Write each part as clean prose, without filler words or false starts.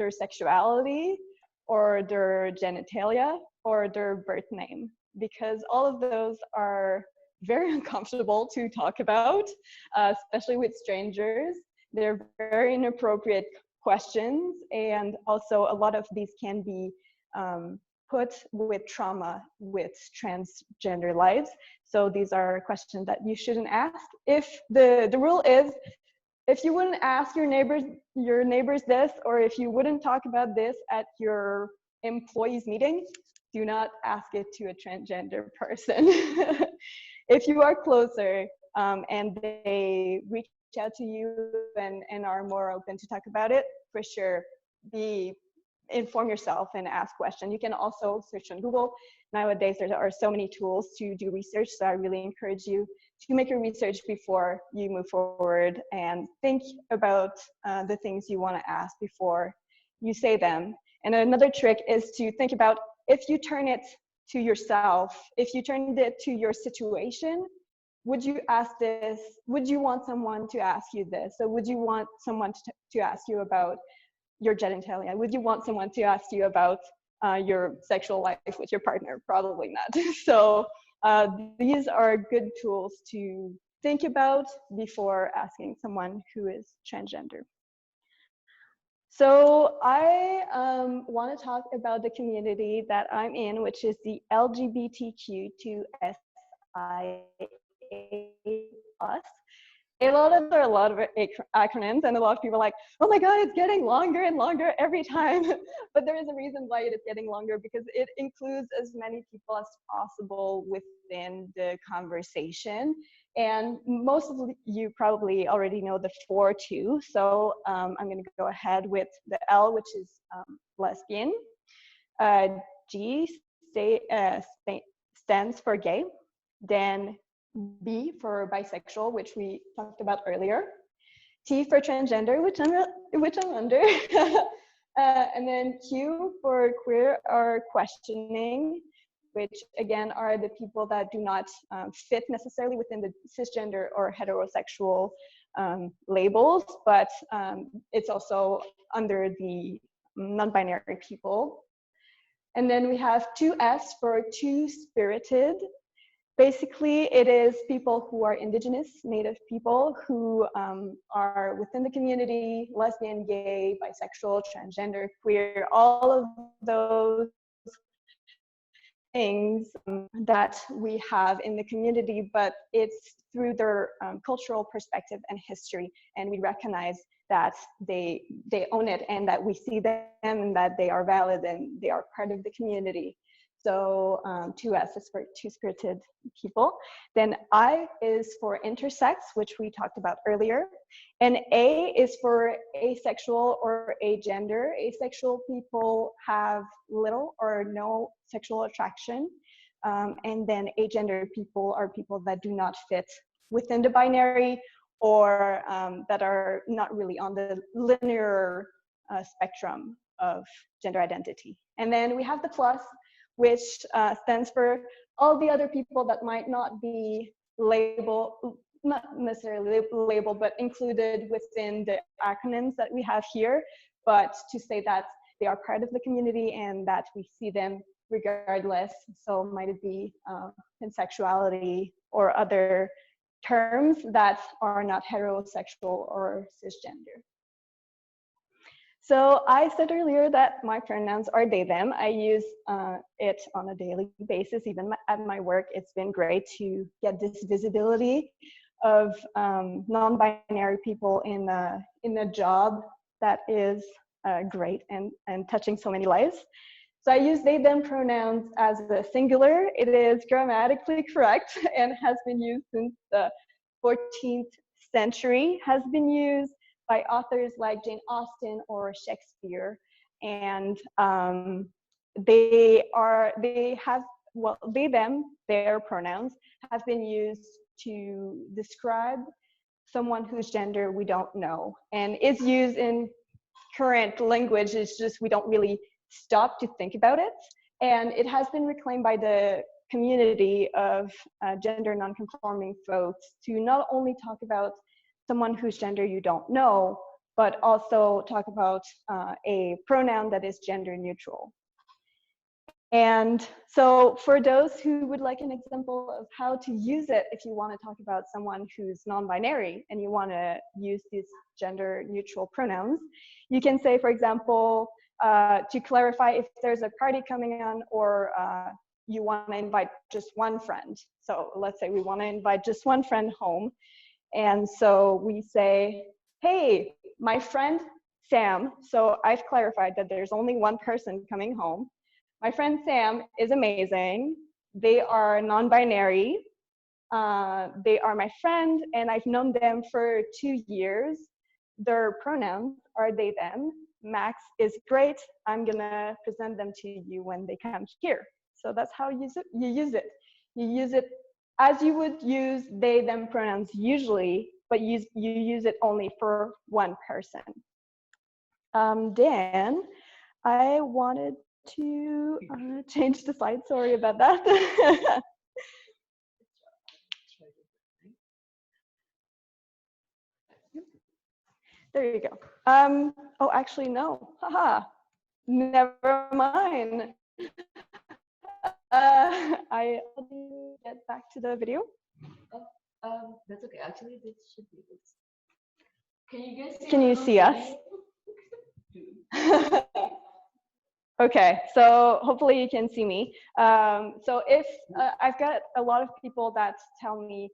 their sexuality or their genitalia or their birth name, because all of those are very uncomfortable to talk about, especially with strangers. They're very inappropriate questions, and also a lot of these can be put with trauma with transgender lives. So these are questions that you shouldn't ask. If the rule is, if you wouldn't ask your neighbors this, or if you wouldn't talk about this at your employees meeting, do not ask it to a transgender person. If you are closer and they reach out to you and are more open to talk about it, for sure, inform yourself and ask questions. You can also search on Google. Nowadays, there are so many tools to do research, so I really encourage you to make your research before you move forward and think about the things you want to ask before you say them. And another trick is to think about, if you turn it to yourself, if you turned it to your situation, would you ask this? Would you want someone to ask you this? So would you want someone to ask you about your genitalia? Would you want someone to ask you about your sexual life with your partner? Probably not. So these are good tools to think about before asking someone who is transgender. So I want to talk about the community that I'm in, which is the LGBTQ2SIA+. There are a lot of acronyms, and a lot of people are like, oh my God, it's getting longer and longer every time. But there is a reason why it is getting longer, because it includes as many people as possible within the conversation. And most of you probably already know the 4 too. So I'm going to go ahead with the L, which is lesbian. G stands for gay. Then B for bisexual, which we talked about earlier. T for transgender, which I'm under. And then Q for queer or questioning, which again are the people that do not fit necessarily within the cisgender or heterosexual labels, but it's also under the non-binary people. And then we have 2S for two-spirited. Basically, it is people who are indigenous, native people who are within the community, lesbian, gay, bisexual, transgender, queer, all of those things that we have in the community, but it's through their cultural perspective and history, and we recognize that they own it, and that we see them, and that they are valid, and they are part of the community. So 2S is for two-spirited people. Then I is for intersex, which we talked about earlier. And A is for asexual or agender. Asexual people have little or no sexual attraction. And then agender people are people that do not fit within the binary, or that are not really on the linear spectrum of gender identity. And then we have the plus, which stands for all the other people that might not be labeled, not necessarily labeled, but included within the acronyms that we have here, but to say that they are part of the community and that we see them regardless. So might it be pansexuality or other terms that are not heterosexual or cisgender. So I said earlier that my pronouns are they, them. I use it on a daily basis. Even at my work, it's been great to get this visibility of non-binary people in a job that is great and touching so many lives. So I use they, them pronouns as the singular. It is grammatically correct and has been used since the 14th century, has been used by authors like Jane Austen or Shakespeare, and they, them, their pronouns have been used to describe someone whose gender we don't know, and is used in current language. It's just we don't really stop to think about it, and it has been reclaimed by the community of gender nonconforming folks to not only talk about someone whose gender you don't know, but also talk about a pronoun that is gender neutral. And so for those who would like an example of how to use it, if you want to talk about someone who's non-binary and you want to use these gender neutral pronouns, you can say, for example, to clarify if there's a party coming on, or you want to invite just one friend. So let's say we want to invite just one friend home. And so we say, hey, my friend Sam. So I've clarified that there's only one person coming home. My friend Sam is amazing. They are non-binary. They are my friend, and I've known them for 2 years. Their pronouns are they, them. Max is great. I'm gonna present them to you when they come here. So that's how you use it. You use it as you would use they, them pronouns usually, but you use it only for one person. Then I wanted to change the slide. Sorry about that. There you go. Oh, actually, no. Haha. Never mind. I'll get back to the video. That's okay. Actually, this should be this. Can you guys see? Can you see us? Okay, so hopefully you can see me. So if I've got a lot of people that tell me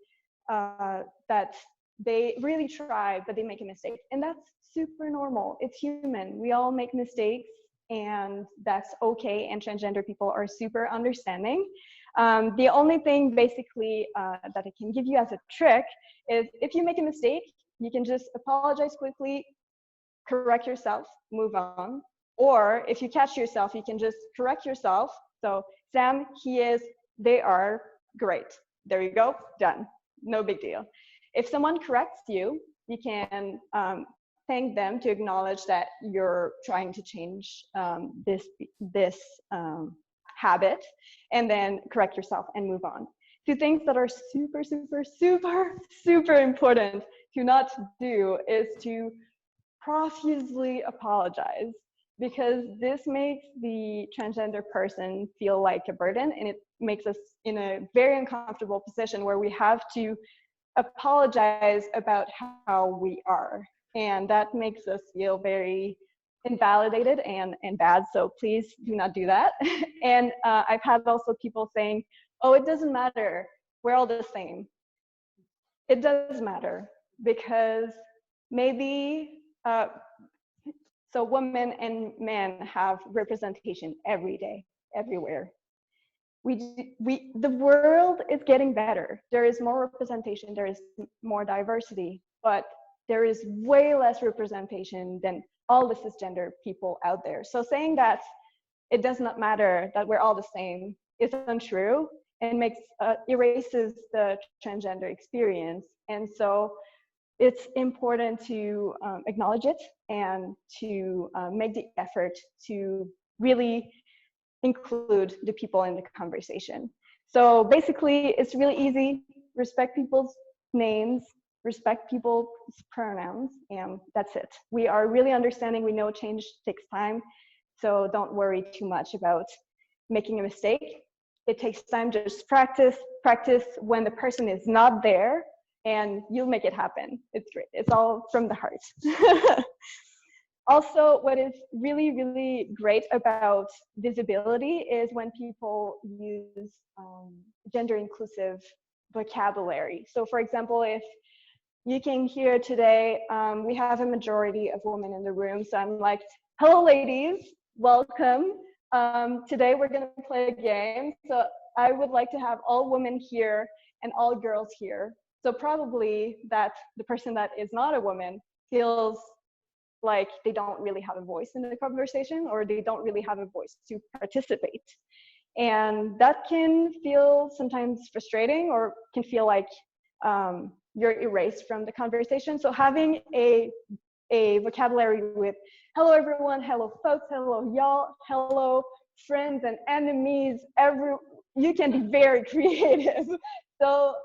that they really try, but they make a mistake, and that's super normal. It's human. We all make mistakes, and that's okay. And transgender people are super understanding. The only thing basically that I can give you as a trick is if you make a mistake, you can just apologize quickly, correct yourself, move on. Or if you catch yourself, you can just correct yourself. So Sam, he is, they are, great. There you go, done. No big deal. If someone corrects you, you can thank them to acknowledge that you're trying to change this habit, and then correct yourself and move on. 2 things that are super, super, super, super important to not do is to profusely apologize, because this makes the transgender person feel like a burden, and it makes us in a very uncomfortable position where we have to apologize about how we are, and that makes us feel very invalidated and bad. So please do not do that. And I've had also people saying, oh, it doesn't matter, we're all the same. It does matter, because maybe so women and men have representation every day, everywhere. The world is getting better. There is more representation, there is more diversity, but there is way less representation than all the cisgender people out there. So saying that it does not matter, that we're all the same, is untrue, and erases the transgender experience. And so it's important to acknowledge it and to make the effort to really include the people in the conversation. So basically, it's really easy. Respect people's names, respect people's pronouns, and that's it. We are really understanding. We know change takes time, so don't worry too much about making a mistake. It takes time. Just practice when the person is not there, and you'll make it happen. It's great. It's all from the heart. Also, what is really, really great about visibility is when people use gender inclusive vocabulary. So for example, if you came here today, we have a majority of women in the room. So I'm like, hello ladies, welcome. Today we're gonna play a game. So I would like to have all women here and all girls here. So probably that the person that is not a woman feels like they don't really have a voice in the conversation, or they don't really have a voice to participate. And that can feel sometimes frustrating, or can feel like you're erased from the conversation. So having a vocabulary with hello everyone, hello folks, hello y'all, hello friends and enemies, you can be very creative. So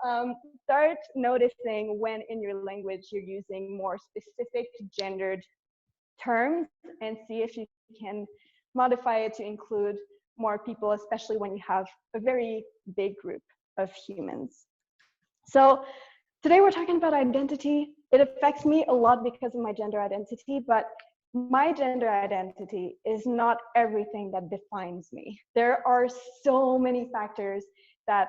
start noticing when in your language you're using more specific gendered terms and see if you can modify it to include more people, especially when you have a very big group of humans. So today we're talking about identity. It affects me a lot because of my gender identity, but my gender identity is not everything that defines me. There are so many factors that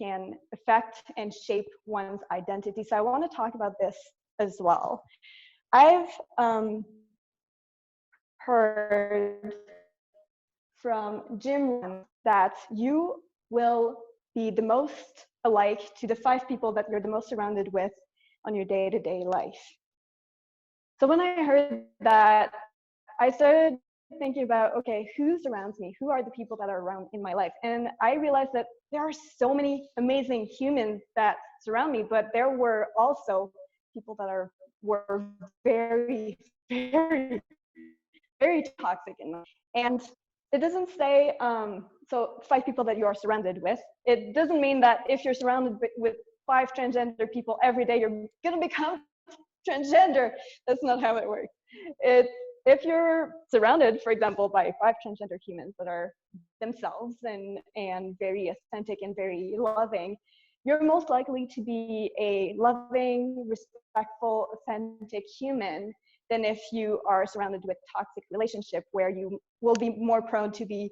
can affect and shape one's identity. So I want to talk about this as well. I've heard from Jim that you will be the most alike to the 5 people that you're the most surrounded with on your day-to-day life. So when I heard that, I started thinking about, okay, who surrounds me? Who are the people that are around in my life? And I realized that there are so many amazing humans that surround me, but there were also people that were very, very, very toxic in life. And it doesn't say, so 5 people that you are surrounded with. It doesn't mean that if you're surrounded with 5 transgender people every day, you're gonna become transgender. That's not how it works. If you're surrounded, for example, by 5 transgender humans that are themselves and very authentic and very loving, you're most likely to be a loving, respectful, authentic human than if you are surrounded with toxic relationship where you will be more prone to be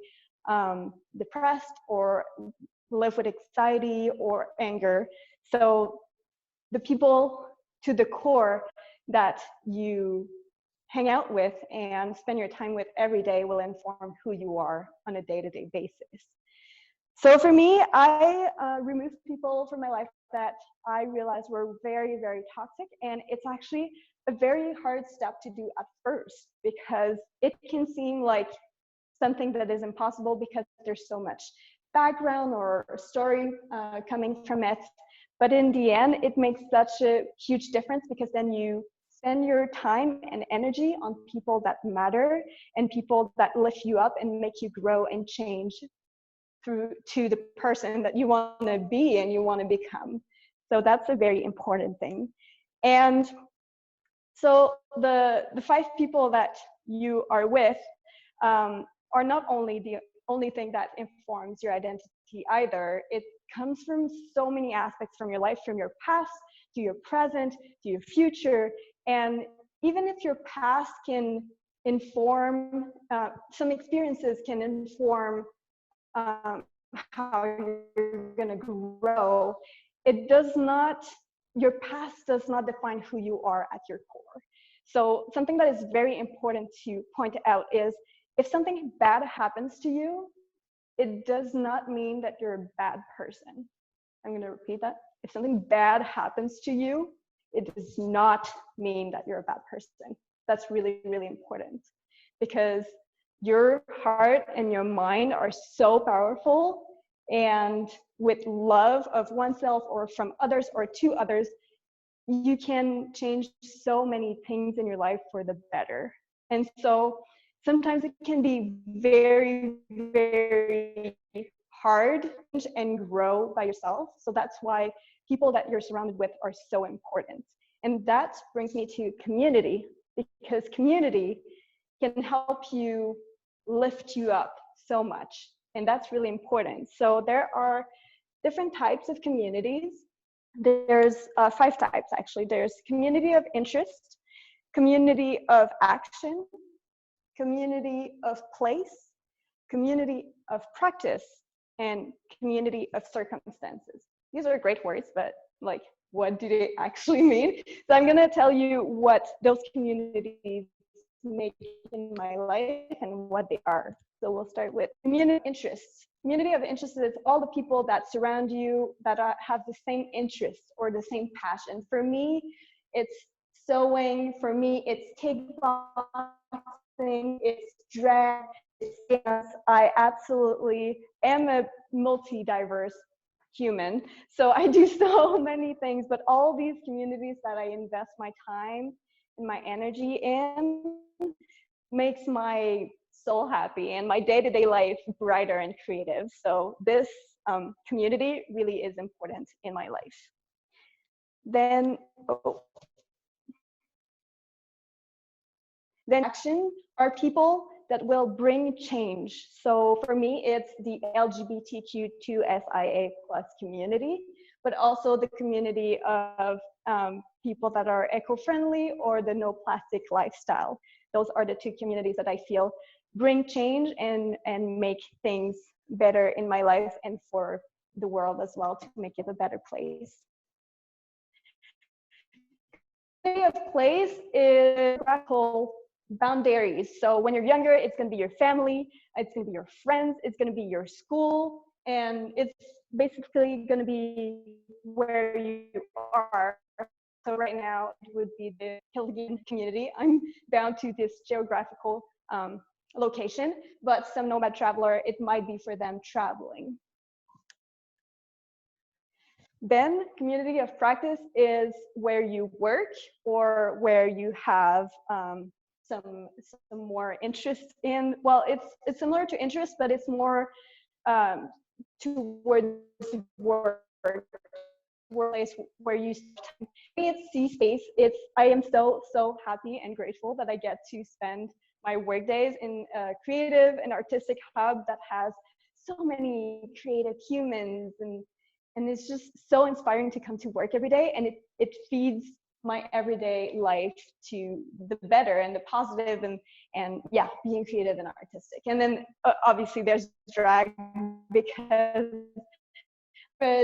depressed or live with anxiety or anger. So the people to the core that you hang out with and spend your time with every day will inform who you are on a day-to-day basis. So for me, I removed people from my life that I realized were very, very toxic, and it's actually a very hard step to do at first because it can seem like something that is impossible because there's so much background or story coming from it. But in the end, it makes such a huge difference because then you spend your time and energy on people that matter and people that lift you up and make you grow and change through to the person that you want to be and you want to become. So that's a very important thing. And so the 5 people that you are with are not only the only thing that informs your identity either. It comes from so many aspects from your life, from your past to your present to your future. And even if your past can inform, some experiences can inform how you're going to grow, it does not, your past does not define who you are at your core. So something that is very important to point out is if something bad happens to you, it does not mean that you're a bad person. I'm going to repeat that. If something bad happens to you, it does not mean that you're a bad person. That's really, really important because your heart and your mind are so powerful, and with love of oneself or from others or to others, you can change so many things in your life for the better. And so sometimes it can be very, very hard and grow by yourself. So that's why people that you're surrounded with are so important. And that brings me to community, because community can help you lift you up so much. And that's really important. So there are different types of communities. There's 5 types actually. There's community of interest, community of action, community of place, community of practice, and community of circumstances. These are great words, but like, what do they actually mean? So I'm gonna tell you what those communities make in my life and what they are. So we'll start with community of interest. Community of interest is all the people that surround you that have the same interests or the same passion. For me, it's sewing. For me, it's kickboxing. It's drag. It's dance. I absolutely am a multi-diverse human. So I do so many things, but all these communities that I invest my time and my energy in makes my soul happy and my day-to-day life brighter and creative. So this community really is important in my life. Then, then action are people that will bring change. So for me, it's the LGBTQ2SIA+ community, but also the community of people that are eco-friendly or the no plastic lifestyle. Those are the two communities that I feel bring change and make things better in my life and for the world as well, to make it a better place. Of place is practical boundaries. So when you're younger, it's going to be your family, it's going to be your friends, it's going to be your school, and it's basically going to be where you are. So right now it would be the Killian community. I'm bound to this geographical location, but some nomad traveler, it might be for them traveling. Then community of practice is where you work or where you have some more interest in, well, it's similar to interest, but it's more towards work, workplace where you spend. It's C-Space. I am so happy and grateful that I get to spend my work days in a creative and artistic hub that has so many creative humans, and it's just so inspiring to come to work every day, and it feeds my everyday life to the better and the positive, and yeah, being creative and artistic. And then obviously there's drag, because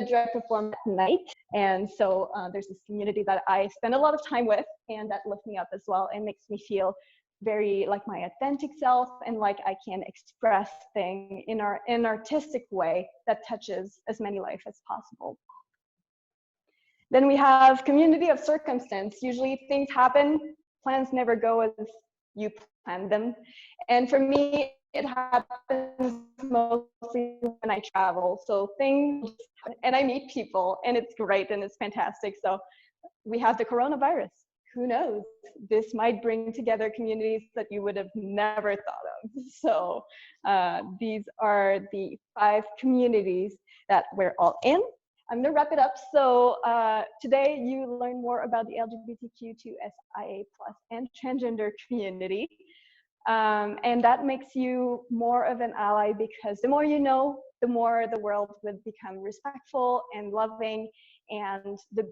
drag perform at night, and so there's this community that I spend a lot of time with, and that lifts me up as well and makes me feel very like my authentic self, and like I can express things in an artistic way that touches as many lives as possible. Then we have community of circumstance. Usually things happen, plans never go as you planned them. And for me, it happens mostly when I travel. So things, and I meet people, and it's great and it's fantastic. So we have the coronavirus. Who knows? This might bring together communities that you would have never thought of. So these are the 5 communities that we're all in. I'm gonna wrap it up. So today you learn more about the LGBTQ2SIA+ and transgender community. And that makes you more of an ally, because the more you know, the more the world would become respectful and loving, and the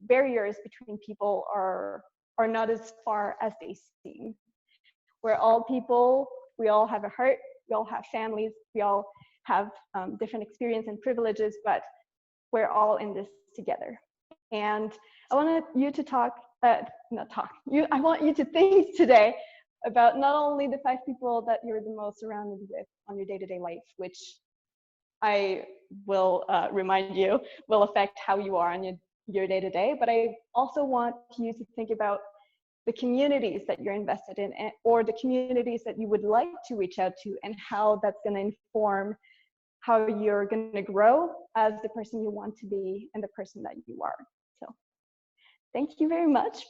barriers between people are not as far as they seem. We're all people, we all have a heart, we all have families, we all have different experience and privileges, but we're all in this together. And I want you to I want you to think today about not only the 5 people that you're the most surrounded with on your day-to-day life, which I will remind you will affect how you are on your day-to-day, but I also want you to think about the communities that you're invested in, or the communities that you would like to reach out to, and how that's going to inform how you're going to grow as the person you want to be and the person that you are. So thank you very much for